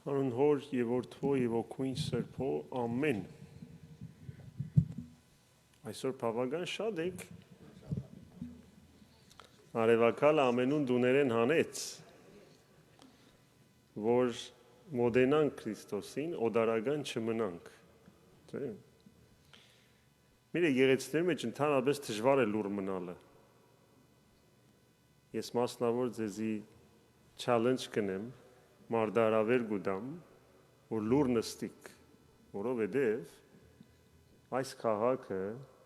Հանուն Հոր եւ Որդու եւ Օգուին Սրբո ամեն։ Այսօր բավական շատ եք արևակալ ամենուն դուներեն հանեց, որ մոդենանք Քրիստոսին, օդարական չմնանք։ Միրը եղեցների մեջ ընդհանրապես դժվար է լուր մնալը։ Ես մասնավոր ձեզի challenge կնեմ, մարդարավեր գուդամ, որ լուր նստիկ, որովհետև այս քաղաքը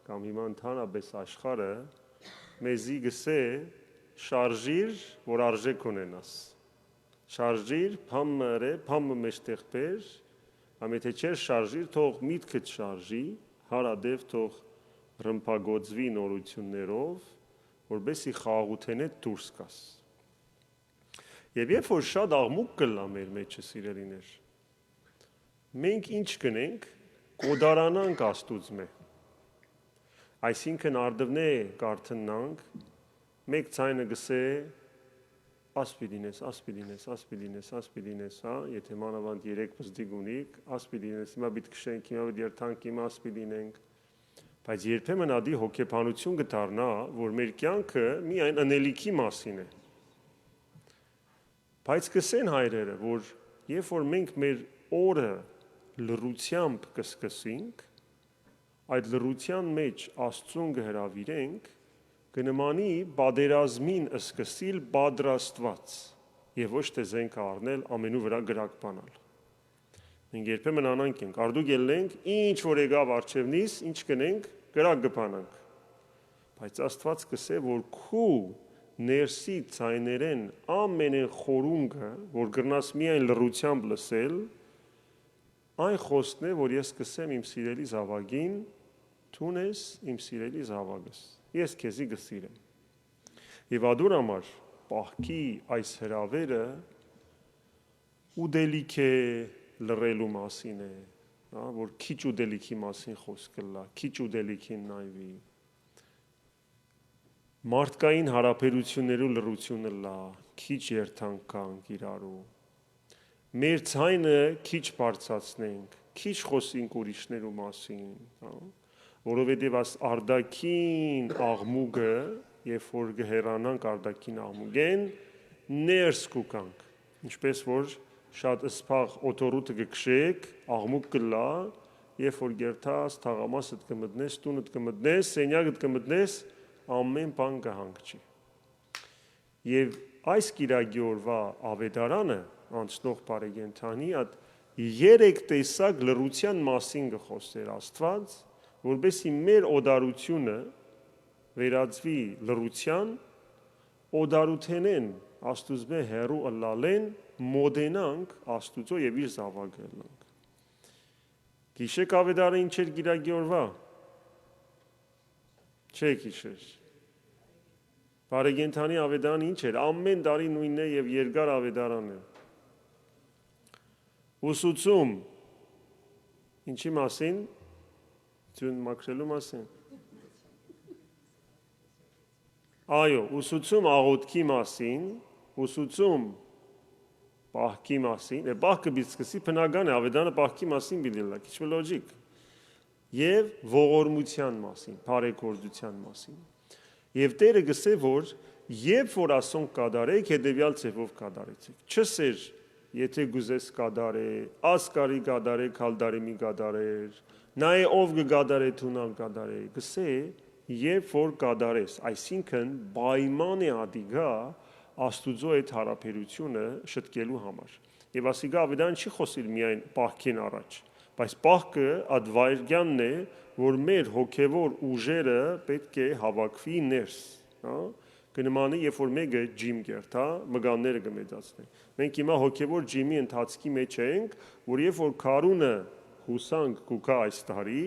կամ հիմա ընդհանրապես աշխարհը մեզի գսե շարժիր, որ արժեք ունենաս։ Շարժիր, փամմը փամմը մեջտեղ բեր, ամեթե չէ շարժիր, թող միտքդ շարժի, հարադև թող ռմփագոծվի նորություններով, որբեսի խաղաղութենետ դուրս գաս։ Եվ երբ որ շատ աղմուկ կլա մեր մեջը սիրելիներ, մենք ինչ կնենք, կոդարանանք Աստուծմե։ Այսինքն արդվնե կարթնանք, մեկ ցայնը գսե ասպիդինես, ասպիդինես, ասպիդինես, ասպիդինես, հա, եթե մանավանդ 3 բզդիկ ունիք, ասպիդինես, հիմա պիտի քշենք, հիմա պիտի երթանք, հիմա ասպիդինենք։ Բայց երբեմն ադի հոգեբանություն կդառնա, որ մեր կյանքը միայն անելիքի մասին է։ Բայց կսեն հայրերը, որ երբ որ մենք մեր օրը լռությամբ կսկսենք, այդ լռության մեջ Աստծուն կհրավիրենք, կնմանի բادرազմին սկսիլ պատրաստված եւ ոչ թե զենք առնել ամենու վրա գրակ բանալ։ Մենք երբեմն անանք ենք, արդու գելենք, ինչ որ եկավ արջևնից, ինչ կնենք, գրակ կբանանք։ Բայց Աստված կսե, որ քու ներսի ցայներեն ամենեն խորունգը, որ գրնաս միայն լռությամբ լսել, այն խոսքն է, որ ես կսեմ իմ սիրելի զավակին, թուն ես իմ սիրելի զավակս, ես քեզի կսիրեմ։ Եվ ադուր համար պահքի այս հրավերը ուդելիք է լռելու մասին է, որ քիչ ուդելիքի մասին խոսք կլա, քիչ ուդելիքին նայվի։ Մարդկային հարաբերություններու լռությունը լա, քիչ երթանք կանք իրարու։ Մեր ցայնը քիչ բարձրացնենք, քիչ խոսենք ուրիշներու մասին, որովհետև աս արդակին աղմուկը, երբ որ կհեռանանք արդակին աղմուկեն, ներս կուկանք, ինչպես որ շատ սփաղ օտորուտը կքշեք, աղմուկ կլա, երբ որ գերթաս, թաղամասդ կմտնես, տունդ կմտնես, սենյակդ կմտնես, ամեն բան կհանգչի։ Եվ այս կիրակի օրվա ավետարանը անցնող բարեկենդանի այդ 3 տեսակ լռության մասին կխոսեր Աստված, որբեսի մեր օդարությունը վերածվի լռության, օդարութենեն Աստուծո հերու ըլլալեն, մոդենանք Աստուծո եւ իր զավակը ըլլանք։ Գիշեք ավետարը ինչ էր կիրակի օրվա։ Չէ գիշեր։ Բարեկենդանի ավետարանը ինչ էր, ամեն տարի նույնն է եւ երկար ավետարան է։ Ուսուցում ինչի մասին, ձյուն մաքրելու մասին։ Այո, ուսուցում աղոթքի մասին, ուսուցում պահքի մասին, պահքը պիտի սկսի բնական է, ավետարանը պահքի մասին պիտի լա, քիչ լոջիկ։ Եվ ողորմության մասին, բարեգործության մասին։ Եվ Տերը գսե, որ երբ որ ասոնք կադարեք, հետևյալ ձևով կադարեցեք։ Չսեր, եթե գուզես կադարե, ասկարի կադարե, քալդարեմի կադարեր, նայ ով կգադարե, թունալ կադարե, գսե, երբ որ կադարես, այսինքն պայման է ադիգա Աստուծո այդ հարաբերությունը շտկելու համար։ Եվ ասիգա ավետարան չի խոսիլ միայն պահքին առաջ, բայց պահքը այդ վայրկյանն է, որ մեր հոգևոր ուժերը պետք է հավաքվի ներս, կնմանի, երբ որ մեկը ջիմ կերտա, մգանները կմեծացնի։ Մենք հիմա հոգևոր ջիմի ընթացքի մեջ ենք, որ երբ որ քարունը հուսանք կուքա այս տարի,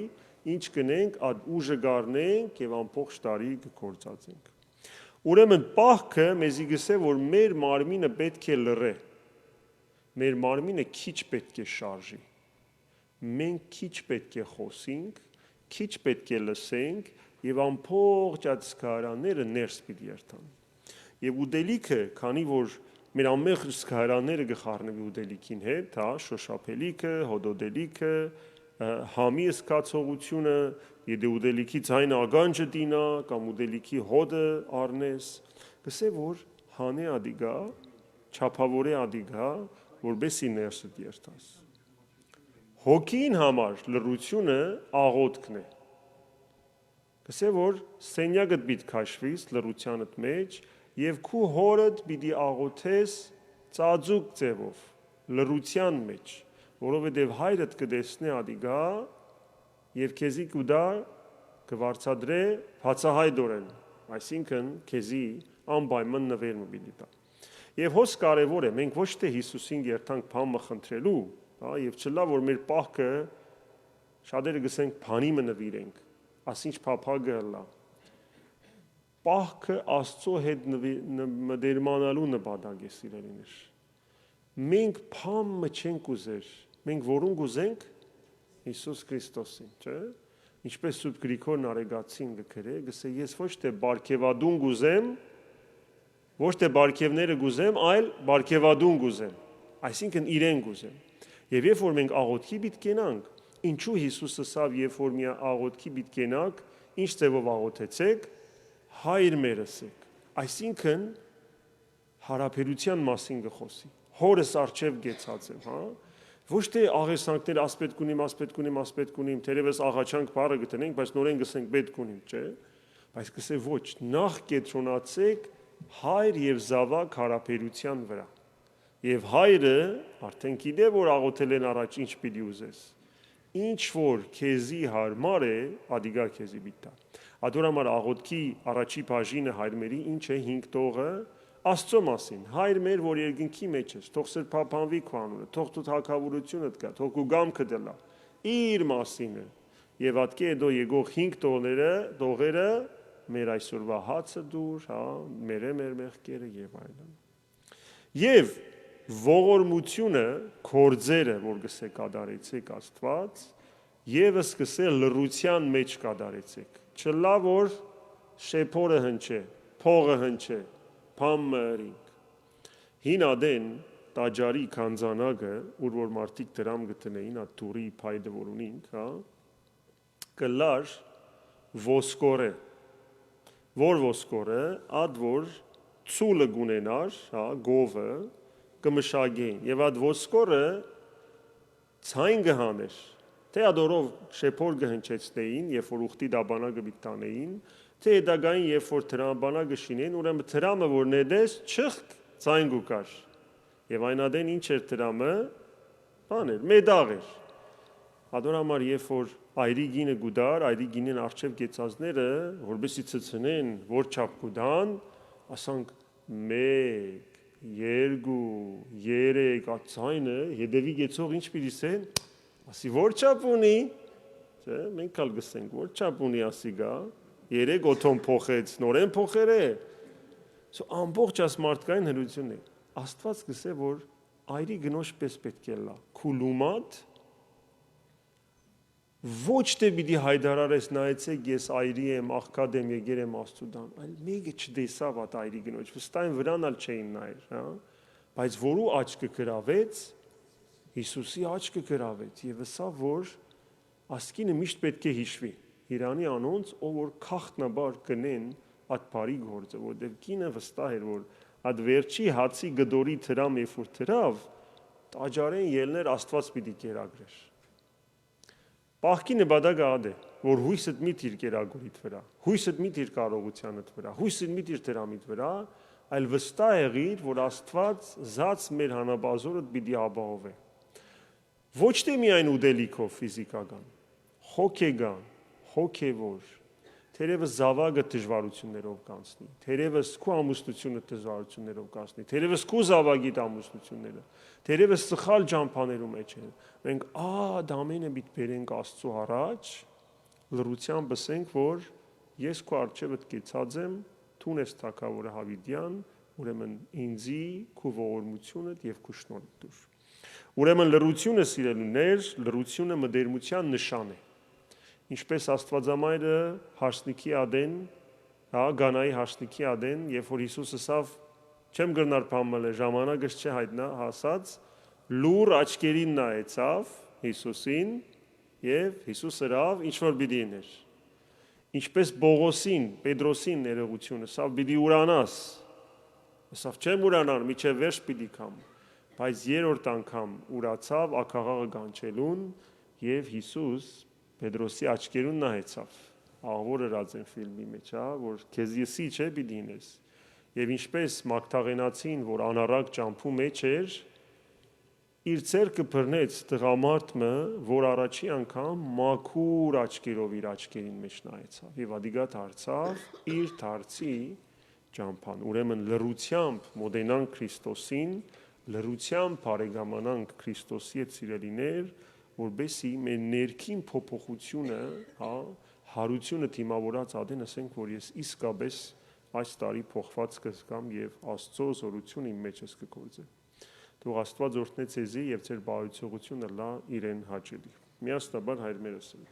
ինչ կնենք, այդ ուժը գառնենք եւ ամբողջ տարի կգործածենք։ Ուրեմն պահքը մեզի գսե, որ մեր մարմինը պետք է լռե։ Մեր մարմինը քիչ պետք է շարժի։ Մենք քիչ պետք է խոսենք, քիչ պետք է լսենք եւ ամբողջ այդ սկարանները ներս պիտի երթան։ Եվ ուդելիքը, քանի որ մեր ամեն զգայարանները գխառնվի ուդելիքին հետ, հա, շոշափելիքը, հոդոդելիքը, համի զգացողությունը, եթե ուդելիքի ձայնը ագանջը դինա կամ ուդելիքի հոդը առնես, գսե որ հանե ադիգա, չափավորե ադիգա, որբեսի ներսդ երթաս։ Հոգին համար լռությունը աղոթքն է։ Գսե որ սենյակդ պիտի քաշվիս լռությանդ մեջ եւ քու հորդ պիտի աղոթես ծածուկ ձևով լռության մեջ, որովհետեւ հայրդ կտեսնի ադիգա եւ քեզի կուդա կվարցադրե բացահայտորեն, այսինքն քեզի անպայման նվերում պիտի տա։ Եվ հոս կարևոր է, մենք ոչ թե Հիսուսին երթանք բանը խնդրելու, հա, եւ չլա որ մեր պահքը շատերը գսենք բանի նվիրենք, ասինչ փափագը լա։ Պահքը Աստծո հետ մդերմանալու նպատակ է սիրելիներ։ Մենք բանը չենք ուզեր, մենք որուն գուզենք Հիսուս Քրիստոսին, չէ՞։ Ինչպես Սուրբ Գրիգորն Արեգացին գրե, գսե ես ոչ թե բարգեւադուն գուզեմ, ոչ թե բարգևները գուզեմ, այլ բարգեւադուն գուզեմ, այսինքն իրեն գուզեմ։ Եվ երբ որ մենք աղոթքի պիտի կենանք, ինչու Հիսուսը ասավ, երբ որ մի աղոթքի պիտի կենաք, ինչ ձևով աղոթեցեք, հայր մերսեք, այսինքն հարաբերության մասին գխոսի, հորս արչև գեցած եմ, հա։ Ոչ թե աղեսանքներ ասպետք ունիմ, թերևս աղաչանք բառը գտնենք, բայց նորեն գսենք պետք ունիմ, չէ։ Բայց գսե ոչ, նախ կենտրոնացեք հայր եւ զավակ հարաբերության վրա։ Եվ հայրը արդեն գիտե որ աղոթել են առաջ ինչ պիտի ուզես։ Ինչ որ քեզի հարմար է, ադիգա քեզի պիտի տա։ Ադորամար աղոթքի առաջի բաժինը հայրմերի ինչ է 5 տողը Աստծո մասին, հայր մեր, որ երկնքի մեջ ես, թող սրբափանվի քո անունը, թող դու թագավորությունդ գա, թող քո գամքը դլա, իր մասին է։ Եվ ատկե դո եկող 5 տողերը մեր այսօրվա հացը դուր, հա, մեր մեղքերը եւ այլն։ Եվ ողորմությունը, կորձերը, որ գսե կադարեցեք Աստված, եւս գսե լռության մեջ կադարեցեք։ Չլա որ շեփորը հնչե, փողը հնչե, Փամմերինք։ Հին ադեն տաճարի քանձանակը, ուր որ մարդիկ դրամ գտնեին, ա տուրի փայդը որ ունինք, հա, կլար ոսկորը։ Որ ոսկորը, ад որ ցուլը գունենար, հա, գովը կմշագեին։ Եվ ад ոսկորը ցայն գհաներ։ Թե ադորով շեփոր գհնչեցնեին, երբ որ ուխտի դաբանագը բիտանեին, թե դագային երբ որ տրամաբանագը շինեն, ուրեմն տրամը որ նեդես չխ ցայն գուկար։ Եվ այն ադեն ինչ էր տրամը, բաներ, մեդաղ էր։ Ադորամար երբ որ այրի գինը գուդար, այրի գինեն արչև գեցածները, որբեսի ցցնեն, որ չափ գուդան, ասանք 1, 2, 3 ացայնը, հետևի գեցող ինչ պիտի սեն, ասի որ չափ ունի, չէ, մենք ալ գսենք, որ չափ ունի ասիգա, 3 օթոն փոխեց, նորեն փոխեր է։ Ամբողջ աս մարդկային հնությունն է։ Աստված գսե որ այրի գնոջ պես պետք է լա։ Քուլումատ ոչ թե պիտի հայտարարես նայեցեք ես այրի եմ, աղքատ եմ, եկել եմ Աստուծոդան, այլ մեկը չտեսավ այդ այրի գնոջ, վստահ վրանալ չէին նայր, հա։ Բայց որու աչքը գրավեց, Հիսուսի աչքը գրավեց եւ ասա որ ասկինը միշտ պետք է հիշվի։ Իրանի անոնց ով որ քախտնաբար կնեն այդ բարի գործը, որտեղ կինը վստահ էր որ այդ վերջի հացի գդորի թրամ երբ որ թրավ, տաճարեն ելներ Աստված պիտի կերակրեր։ Պահքի նպատակը ադե, որ հույսդ մի թիր կերակուրիդ վրա, հույսդ մի թիր կարողությանդ վրա, հույսդ մի թիր դրամիդ վրա, այլ վստահ եղիր, որ Աստված զած մեր հանապազորդ պիտի ապահովե։ Ոչ թե միայն ուդելիքով ֆիզիկական, հոգեգան, հոգևոր, թերևս զավակը դժվարություններով կանցնի, թերևս քո ամուսնությունը դժվարություններով կանցնի, թերևս քո զավակի ամուսնությունները, թերևս սխալ ջամփաներում մեջ են։ Մենք ադա ամենը պիտի բերենք Աստծո առաջ, լռությամբ ասենք, որ ես քո արչեւդ կեցած եմ, դու ես թագավորը Հավիդյան, ուրեմն ինձի քո ողորմությունդ եւ քո շնորհը դուր։ Ուրեմն լռությունը սիրելիներ, լռությունը մտերմության նշան է։ Ինչպես Աստվածամայրը հարսնիքի ադեն, հա, Գանայի հարսնիքի ադեն, երբ որ Հիսուսը ասավ չեմ գրնար փամել ժամանակը չէ հայտնա հասած լուր աչքերին նայեցավ Հիսուսին եւ Հիսուսը ռավ ինչ որ պիտի իներ ինչպես Բողոսին Պետրոսին ներողությունը սա պիտի ուրանաս սա չեմ ուրանալ միջև վերջ պիտի կամ բայց երրորդ անգամ ուրացավ ակաղաղը գանչելուն եւ Հիսուս Պետրոսի աչքերուն նայեցավ աղորը ռած են ֆիլմի մեջ հա որ քեզ եսի չէ պիտի ինես եւ ինչպես Մագդաղենացին որ անառակ ճամփու մեջ էր իր ցերկը բռնեց տղամարդը որ առաջի անգամ մաքուր աչքերով իր աչքերին մեջ նայեցավ եւ ադիգա դարձավ իր դարձի ճամփան ուրեմն լրությամբ մոդենան Քրիստոսին լրությամբ բարեկամանանք Քրիստոսի հետ սիրելիներ որբեսի մեր ներքին փոփոխությունը հա հարությունը դիմավորած ադեն ասենք որ ես իսկապես այս տարի փոխված կզգամ եւ Աստծո զորությունը իմ մեջս կգործե Թող Աստված օրհնե ձեզի եւ ձեր բարության լա իրեն հաճելի։ Միասնաբար հայր մեր ասենք